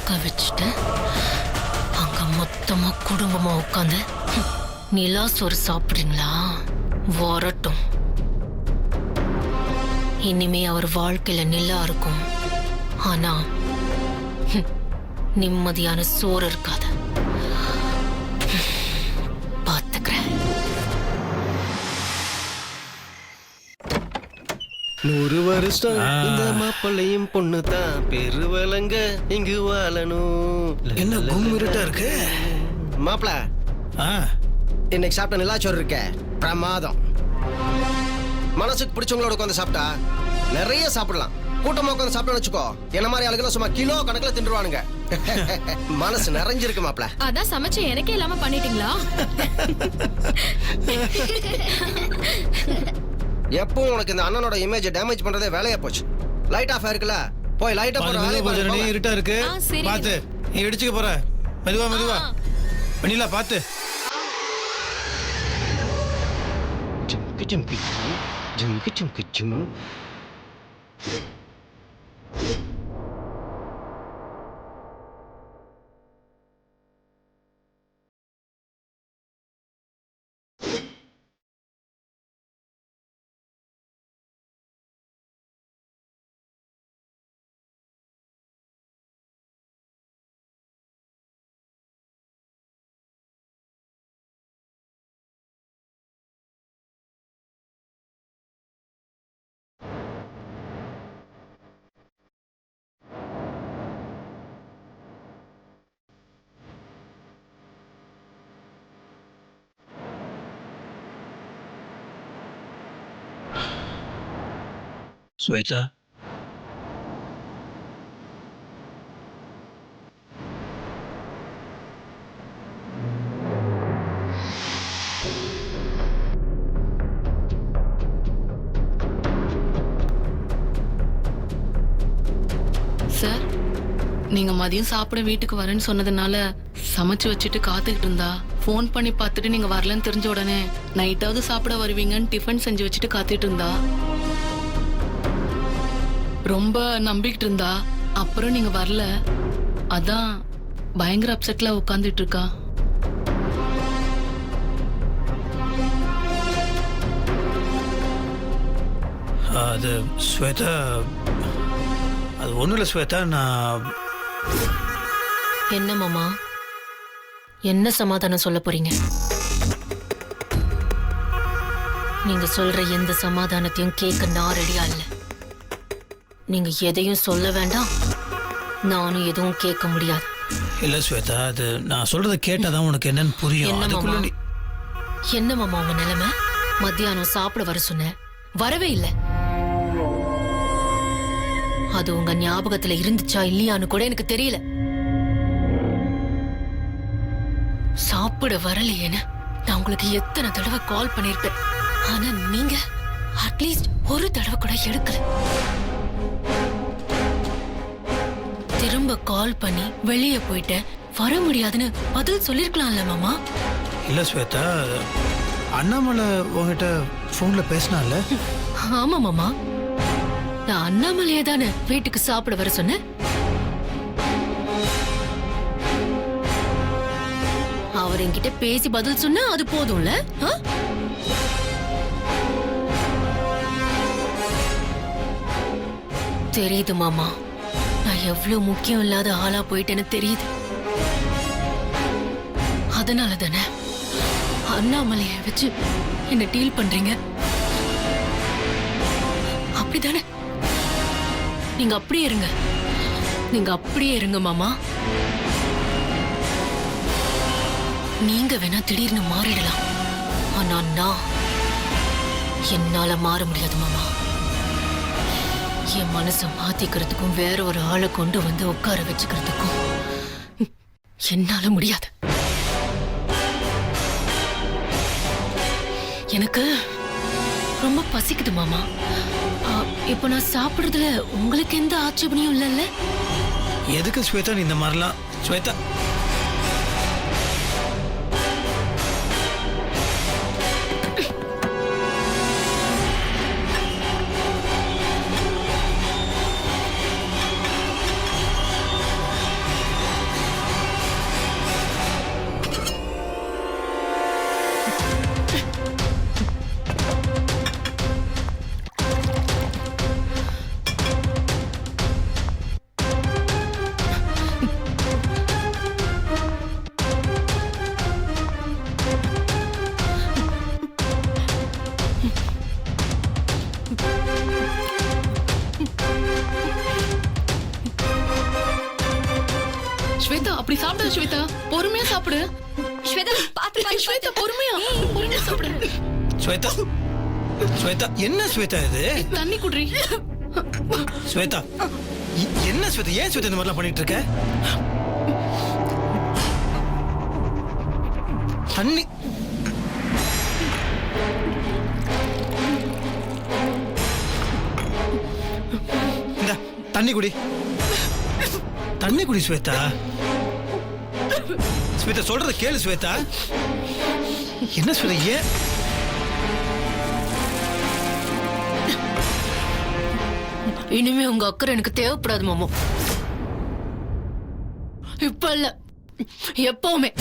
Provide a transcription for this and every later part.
தூங்க வச்சுட்டு அங்க மொத்தமா குடும்பமா உட்காந்து நிலா சோறு சாப்பிடுறீங்களா? வரட்டும். இனிமே அவர் வாழ்க்கையில நிலா இருக்கும், ஆனா நிம்மதியான சோறு இருக்காது. பாத்துக்கிறேன். 100 வருஷம் இந்த மாப்பிள்ளையும் பொண்ணு தான் பெருவலங்க இங்கு வாழணும். என்ன கும்மிருட்டா இருக்கு மாப்பிள? இன்னைக்கு சாப்பிட்ட நிலாச்சோறு இருக்க பிரமாதம். மனசுக்கு பிடிச்சவங்களோட உட்காந்து சாப்பிட்டா நிறைய சாப்பிடலாம். கூட்டமா உட்காந்து சாப்பிட்டோம்னு வச்சுக்கோ, என்ன மாதிரி ஆளுங்க சும்மா கிலோ கணக்குல தின்றுவானுங்க. மனசு நிறைஞ்சிருக்கு மாப்பிள. அதான் சமைச்சு எனக்கே இல்லாம பண்ணிட்டீங்களா? எப்பவும் உனக்கு இந்த அண்ணனோட இமேஜ் டேமேஜ் பண்றதே வேலையா போச்சு. லைட் ஆஃப் இருக்குல்ல, போய் லைட்ட போற வேலைய பாரு. நீ இருட்டா இருக்கு, பாத்து நீ இடிச்சுக்க போற. மெதுவா மெதுவா பண்ணில பாத்து. ஜும் ஜும் ஜும் ஜும். ஸ்வேதா, சார், நீங்க மதியம் சாப்பிட வீட்டுக்கு வரேன்னு சொன்னதுனால சமைச்சு வச்சுட்டு காத்துக்கிட்டு இருந்தா, போன் பண்ணி பார்த்துட்டு நீங்க வரலன்னு தெரிஞ்ச உடனே நைட்டாவது சாப்பிட வருவீங்கன்னு டிஃபன் செஞ்சு வச்சுட்டு காத்துட்டு இருந்தா. ரொம்ப நம்பிக்கிட்டு இருந்தா. அப்புறம் நீங்க வரல, அதான் பயங்கர அப்செட்ல உட்காந்துட்டு இருக்கா. அது ஸ்வேதா, அது ஒண்ணும் இல்ல ஸ்வேதா. நான் என்ன மாமா, என்ன சமாதானம் சொல்ல போறீங்க? நீங்க சொல்ற எந்த சமாதானத்தையும் கேட்க நான் ரெடியா இல்ல. நீங்க எதையும் சொல்ல வேண்டாம், நானும் எதுவும் கேட்க முடியாது. இல்ல ஸ்வேதா, அது நான் சொல்றத கேட்டாதான் உனக்கு என்னன்னு புரியும். அதுக்குள்ள என்ன மாமா உங்க நிலைமை? மத்தியானம் சாப்பிட வர சொன்ன, வரவே இல்லை. அது உங்க ஞாபகத்துல இருந்துச்சா இல்லையான்னு கூட எனக்கு தெரியல. சாப்பிட வரலையேன்னு நான் உங்களுக்கு எத்தனை தடவை கால் பண்ணிருப்பேன், ஆனா நீங்க அட்லீஸ்ட் ஒரு தடவை கூட எடுக்கல. திரும்ப கால் பண்ணி வெளியே போயிட்டேன், வர முடியாதுன்னு பதில் சொல்லிருக்கலாம்ல மாமா. இல்ல ஸ்வேதா, அண்ணாமலை உங்ககிட்ட போன்ல பேசினால. ஆமா மாமா, நான் அண்ணாமலையே தானே வீட்டுக்கு சாப்பிட வர சொன்னேன். அவர் என்கிட்ட பேசி பதில் சொன்னா அது போதும்ல. தெரியுது மாமா, நான் எவ்வளவு முக்கியம் இல்லாத ஆளா போயிட்டேன்னு தெரியுது. அதனால தானே அண்ணாமலைய வச்சு என்ன டீல் பண்றீங்க. அப்படிதானே? நீங்க அப்படியே இருங்க, நீங்க அப்படியே இருங்க மாமா. நீங்க வேணா திடீர்னு மாறிடலாம், ஆனா நான் என்னால மாற முடியாது மாமா. என் மனசை மாத்திக்கிறதுக்கும் வேற ஒரு ஆளை கொண்டு வந்து உட்கார வச்சுக்கிறதுக்கும் என்னால முடியாது. எனக்கு ரொம்ப பசிக்குது மாமா. இப்ப நான் சாப்பிடுறதுல உங்களுக்கு எந்த ஆட்சேபனையும் இல்லைல்ல? எதுக்கு ஸ்வேதா நீ இந்த மாதிரிலாம்? ஸ்வேதா, அப்படி சாப்பிடு ஸ்வேதா, பொறுமையா சாப்பிடு. ஸ்வேதா பாத்து பாத்து ஸ்வேதா பொறுமையா சாப்பிடு. ஸ்வேதா ஸ்வேதா என்ன ஸ்வேதா இது? தண்ணி குடி. ஸ்வேதா என்ன ஸ்வேதா, ஏன் ஸ்வேதா இந்த மாதிரிலாம் பண்ணிட்டு இருக்க? தண்ணி இந்த தண்ணி குடி, தண்ணி குடி ஸ்வேதா. ஸ்வேதா சொல்றத கேளு ஸ்வேதா. என்ன ஸ்வேதா, ஏன் இனிமே உங்க அக்கறை எனக்கு தேவைப்படாது மாமா. இப்ப இல்ல, எப்பவுமே.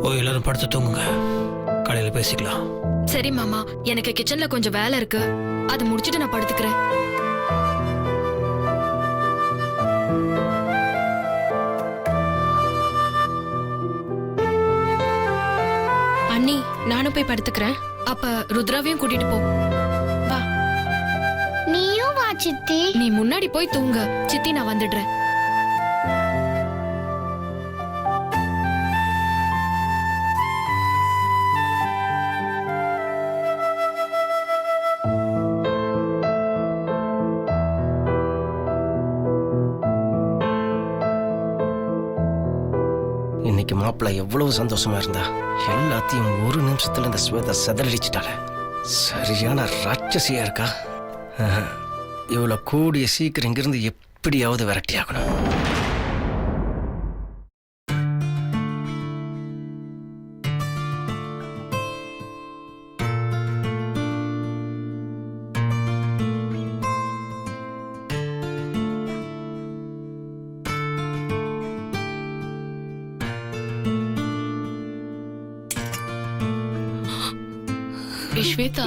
போய் எல்லாரும் படுத்து தூங்குங்க, காலையில பேசிக்கலாம். சரி மாமா, எனக்கு கிச்சன்ல கொஞ்சம் வேலை இருக்கு, அதை முடிச்சிட்டு நான் படுத்துக்கிறேன். அண்ணி, நானும் போய் படுத்துக்கிறேன். அப்ப ருத்ராவையும் கூட்டிட்டு போ. வா. நீயும் வா சித்தி. நீ முன்னாடி போய் தூங்க, சித்தி நான் வந்துடுறேன். இன்னைக்கு மாப்பிள்ள எவ்வளவு சந்தோஷமா இருந்தா, எல்லாத்தையும் ஒரு நிமிஷத்துல இந்த ஸ்வேதா செதறடிச்சிட்டால. சரியான ராட்சசியா இருக்கா. இவ்வளவு கூடிய சீக்கிரம் இங்கிருந்து எப்படியாவது விரட்டி ஆகணும். ஸ்வேதா,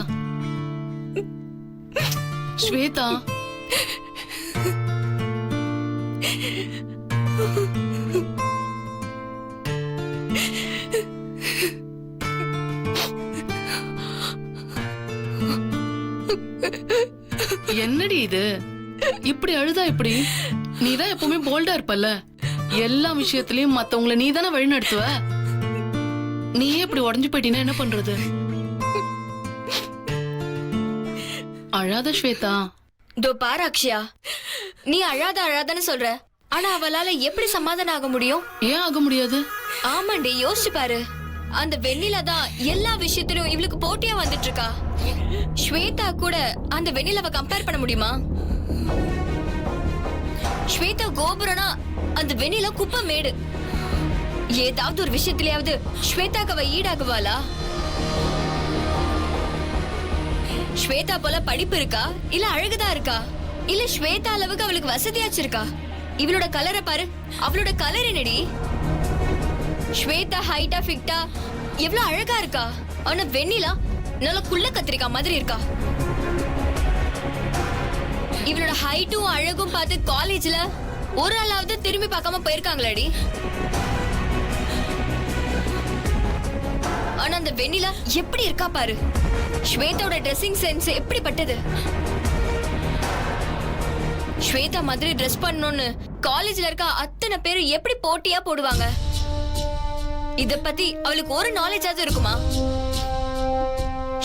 ஸ்வேதா, என்னடி இது? இப்படி அழுதா இப்படி? நீதான் எப்பவுமே போல்டா இருப்பல்ல, எல்லா விஷயத்திலயும் மத்தவங்கள நீ தானே வழி நடத்துவ. நீயே இப்படி உடஞ்சு போயிட்டீங்கன்னா என்ன பண்றது? அழாத ஸ்வேதா. தோ பாரு அக்ஷயா, நீ அழாதன்னு சொல்ற, ஆனா அவளால எப்படி சமாதானம் ஆக முடியும்? ஏன் ஆக முடியாது? ஆமாண்டி, யோசிச்சு பாரு. அந்த வெண்ணிலா தான் எல்லா விஷயத்திலும் இவளுக்கு போட்டியா வந்துட்டு இருக்கா. ஸ்வேதா கூட அந்த வெண்ணிலாவை கம்பேர் பண்ண முடியுமா? ஸ்வேதா கோபுரனா, அந்த வெண்ணிலா குப்பை மேடு. ஏதாவது ஒரு விஷயத்திலேயாவது ஸ்வேதாக்கு அவ ஈடாகுவாளா? ஸ்வேதா போல படிப்பு இருக்கா, இல்ல அழகுதான் இருக்கா, இல்ல ஸ்வேதா அளவுக்கு அவளுக்கு வசதியாச்சு இருக்கா? இவளோட கலரை பாரு, அவளோட கலர் என்னடி? ஸ்வேதா ஹைட்டா ஃபிட்டா எவ்வளவு அழகா இருக்கா, ஆனா வெண்ணிலா நல்ல குள்ள கத்திரிக்கா மாதிரி இருக்கா. இவளோட ஹைட்டும் அழகும் பார்த்து காலேஜ்ல ஒரு ஆளாவது திரும்பி பார்க்காம போயிருக்காங்களாடி. ஆனா அந்த வெண்ணிலா எப்படி இருக்கா பாரு. ஸ்வேதாவோட ட்ரெஸ்ஸிங் சென்ஸ் எப்படிப்பட்டது? ஸ்வேதா மாதிரி ட்ரெஸ் பண்ணணும்னு காலேஜ்ல இருக்க அத்தனை பேர் எப்படி போட்டியா போடுவாங்க? இத பத்தி அவளுக்கு ஒரு நாலேஜாவது இருக்குமா?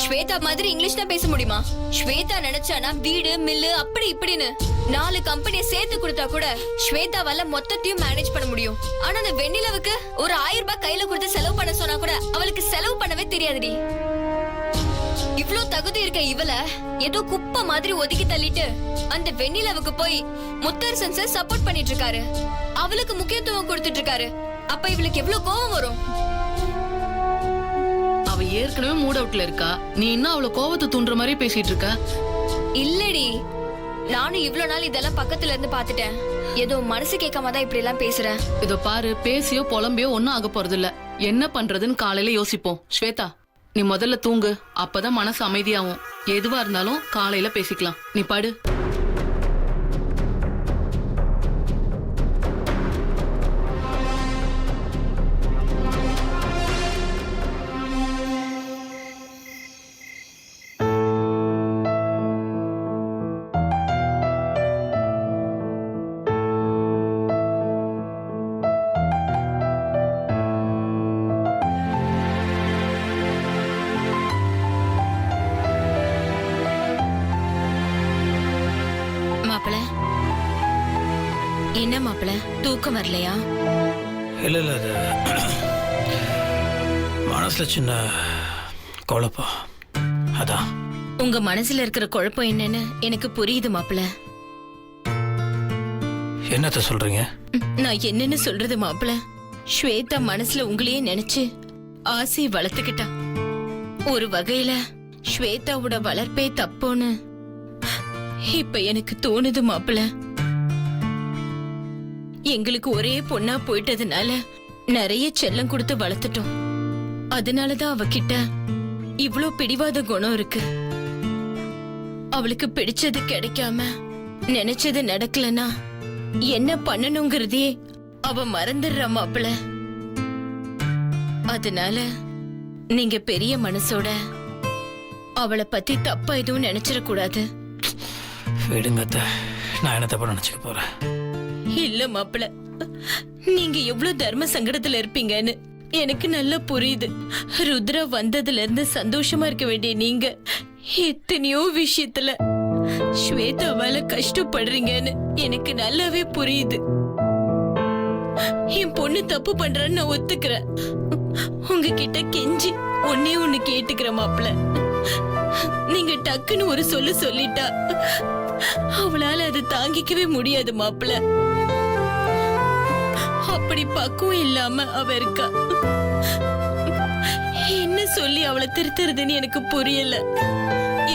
ஸ்வேதா மாதிரி இங்கிலீஷ் தான் பேச முடியுமா? ஸ்வேதா நினைச்சானா வீடு மில்லு அப்படி இப்படின்னு 4 கம்பெனியை சேர்த்து கொடுத்தா கூட ஸ்வேதாவால மொத்தத்தையும் மேனேஜ் பண்ண முடியும். ஆனா அந்த வெண்ணிலாவுக்கு ஒரு 1000 ரூபாய் கையில கொடுத்து செலவு பண்ண சொன்னா கூட அவளுக்கு செலவு பண்ணவே தெரியாதுடி. இவ்ளோ தகுதி இருக்க இவள ஏதோ குப்பை மாதிரி ஒதுக்கி தள்ளிட்டு அந்த வெண்ணிலவுக்கு போய் முத்தரசன் சார் சப்போர்ட் பண்ணிட்டு இருக்காரு. அவளுக்கு முக்கியத்துவம் கொடுத்துட்டு இருக்காரு. அப்ப இவளுக்கு எவ்வளவு கோவம் வரும்? அவ ஏற்கனவே மூட் அவுட்ல இருக்கா, நீ இன்னும் அவள கோவத்தை தூண்டுற மாதிரி பேசிட்டு இருக்க. இல்லடி, நானும் இவ்ளோ நாள் இதெல்லாம் பக்கத்துல இருந்து பாத்துட்டேன். ஏதோ மனசு கேட்காம தான் இப்படி எல்லாம் பேசுறேன். இதோ பாரு, பேசியோ புலம்பியோ ஒன்னும் ஆக போறது இல்ல. என்ன பண்றதுன்னு காலையில யோசிப்போம். ஸ்வேதா, நீ முதல்ல தூங்கு, அப்பதான் மனசு அமைதியாகும். எதுவா இருந்தாலும் காலையில பேசிக்கலாம். நீ படு. மாப்பிள, என்ன மாப்பிள, தூக்கம் வரலையா? இல்லை இல்லை, அது மனசுல சின்ன குழப்பம், அதான். உங்க மனசுல இருக்கிற குழப்பம் என்னன்னு எனக்கு புரியுது மாப்பிள. என்னத்த சொல்றீங்க? நான் என்னன்னு சொல்றது மாப்பிள? ஸ்வேதா மனசுல உங்களையே நினைச்சு ஆசையை வளர்த்துக்கிட்டா. ஒரு வகையில ஸ்வேதாவோட வளர்ப்பே தப்போன்னு இப்ப எனக்கு தோணுது மாப்பிள. எங்களுக்கு ஒரே பொண்ணா போயிட்டதுனால நிறைய செல்லம் கொடுத்து வளர்த்துட்டோம். அதனாலதான் அவகிட்ட இவ்ளோ பிடிவாத குணம் இருக்கு. அவளுக்கு பிடிச்சது கிடைக்காம நினைச்சது நடக்கலனா என்ன பண்ணணுங்கிறதே அவ மறந்துடுறா மாப்பிள. அதனால நீங்க பெரிய மனசோட அவளை பத்தி தப்பா எதுவும் நினைச்சிடக்கூடாது. விடுங்க அத்தை, நான் என்ன தப்பா நினைச்சுக்க போறேன்? இல்ல மாப்பிள, நீங்க எவ்வளவு தர்ம சங்கடத்துல இருப்பீங்கன்னு எனக்கு நல்லா புரியுது. ருத்ரா வந்ததுல இருந்து சந்தோஷமா இருக்க வேண்டிய நீங்க எத்தனையோ விஷயத்துல ஸ்வேதாவால கஷ்டப்படுறீங்கன்னு எனக்கு நல்லாவே புரியுது. என் பொண்ணு தப்பு பண்றான்னு நான் ஒத்துக்கிறேன். உங்ககிட்ட கெஞ்சி ஒன்னே ஒண்ணு கேட்டுக்கிறேன் மாப்பிள. நீங்க டக்குன்னு ஒரு சொல்லு சொல்லிட்டா அவளால அதை தாங்கிக்கவே முடியாது மாப்பிள. அப்படி பக்குவம் இல்லாம அவ இருக்கா. என்ன சொல்லி அவளை திருத்துறதுன்னு எனக்கு புரியல.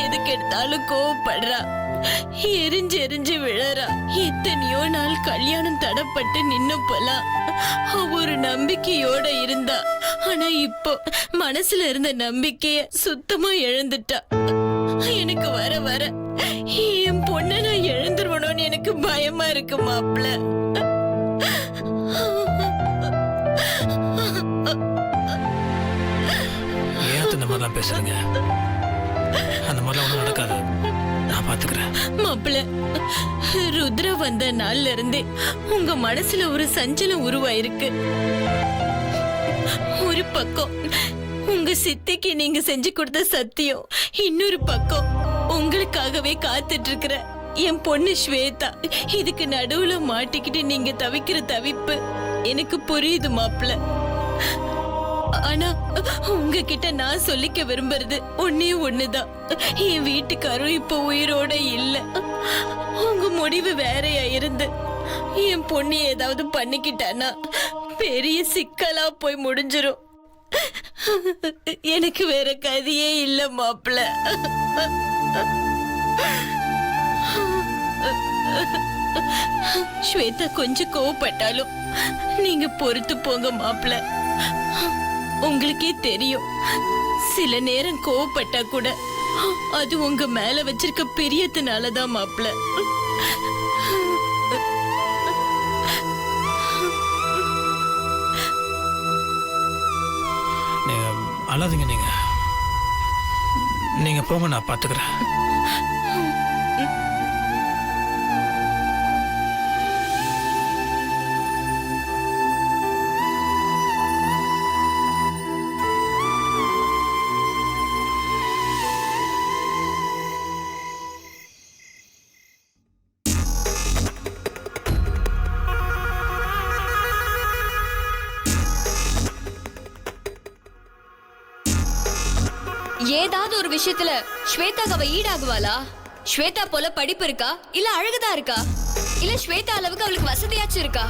எதுக்கு எடுத்தாலும் கோவப்படுறா, எரிஞ்சு எரிஞ்சு விழறா. எத்தனையோ நாள் கல்யாணம் தடப்பட்டு நின்னு போலாம் அவ ஒரு நம்பிக்கையோட இருந்தா. ஆனா இப்போ மனசுல இருந்த நம்பிக்கைய சுத்தமா இழந்துட்டா. எனக்கு வர வர என் பொண்ண நான் எழுந்துருவணும்னு எனக்கு பயமா இருக்கு மாப்பிள. ஏன் இந்த மாதிரிலாம் பேசுறீங்க? அந்த மாதிரிலாம் ஒன்றும் நடக்காது, நான் பாத்துக்கிறேன். மாப்பிள, ருத்ரா வந்த நாள்ல இருந்தே உங்க மனசுல ஒரு சஞ்சலம் உருவாயிருக்கு. ஒரு பக்கம் உங்க சித்திக்கு நீங்க செஞ்சு கொடுத்த சத்தியம், இன்னொரு பக்கம் உங்களுக்காகவே காத்துட்டு இருக்கிற என் பொண்ணு ஸ்வேதா. இதுக்கு நடுவுல மாட்டிக்கிட்டு நீங்க தவிக்கிற தவிப்பு எனக்கு புரியுது மாப்பிள. ஆனா உங்ககிட்ட நான் சொல்லிக்க விரும்புறது ஒன்னே ஒண்ணுதான். என் வீட்டுக்காரும் இப்ப உயிரோட இல்ல. உங்க முடிவு வேறையா இருந்து என் பொண்ணு ஏதாவது பண்ணிக்கிட்டானா பெரிய சிக்கலா போய் முடிஞ்சிரும். எனக்கு வேற கதையே இல்ல மாப்பிள. ஸ்வேதா கொஞ்சம் கோவப்பட்டாலும் நீங்க பொறுத்து போங்க மாப்பிள. உங்களுக்கே தெரியும், சில நேரம் கோவப்பட்டா கூட அது உங்க மேல வச்சிருக்க பிரியத்தினாலதான் மாப்பிள. நீங்க அழாதீங்க, நீங்க போங்க, நான் பாத்துக்கிறேன். ஏதாவது ஒரு விஷயத்துல ஸ்வேதாக்கு அவ ஈடாகுவாளா? ஸ்வேதா போல படிப்பு இருக்கா, இல்ல அழகுதான் இருக்கா, இல்ல ஸ்வேதா அளவுக்கு அவளுக்கு வசதியாச்சும் இருக்கா?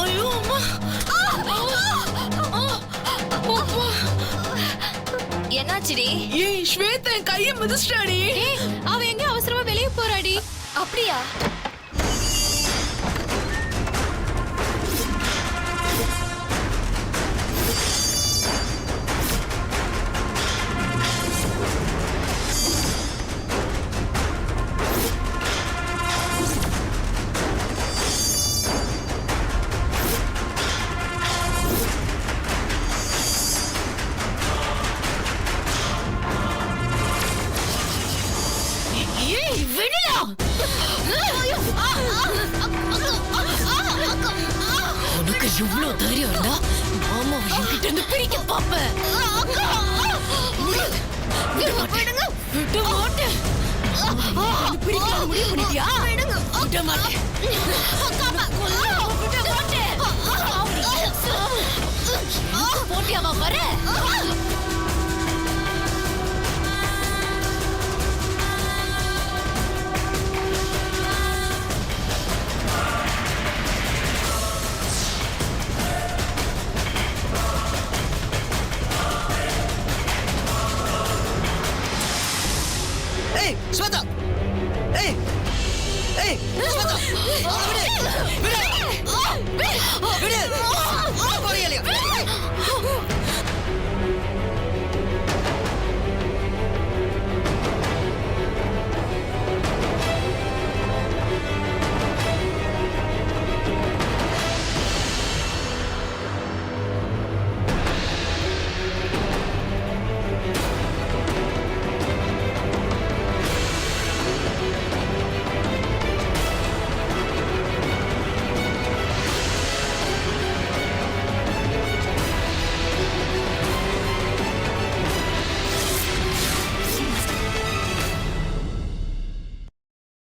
ஐயோ அம்மா. என்னாச்சுடி? ஏய் ஸ்வேதா என் கையை மிதிச்சிட்டாடி. அவ எங்க அவசரமா வெளிய போறாடி? அப்படியா? ஏய் வெண்ணிலா. உனக்கு இவ்ளோ தைரியம் இருந்தா மாமா என்கிட்ட இருந்து பிரிக்க பாப்ப. விட மாட்டேன். பிரிக்க முடிவு பண்ணிட்டியா? விட மாட்டேன்.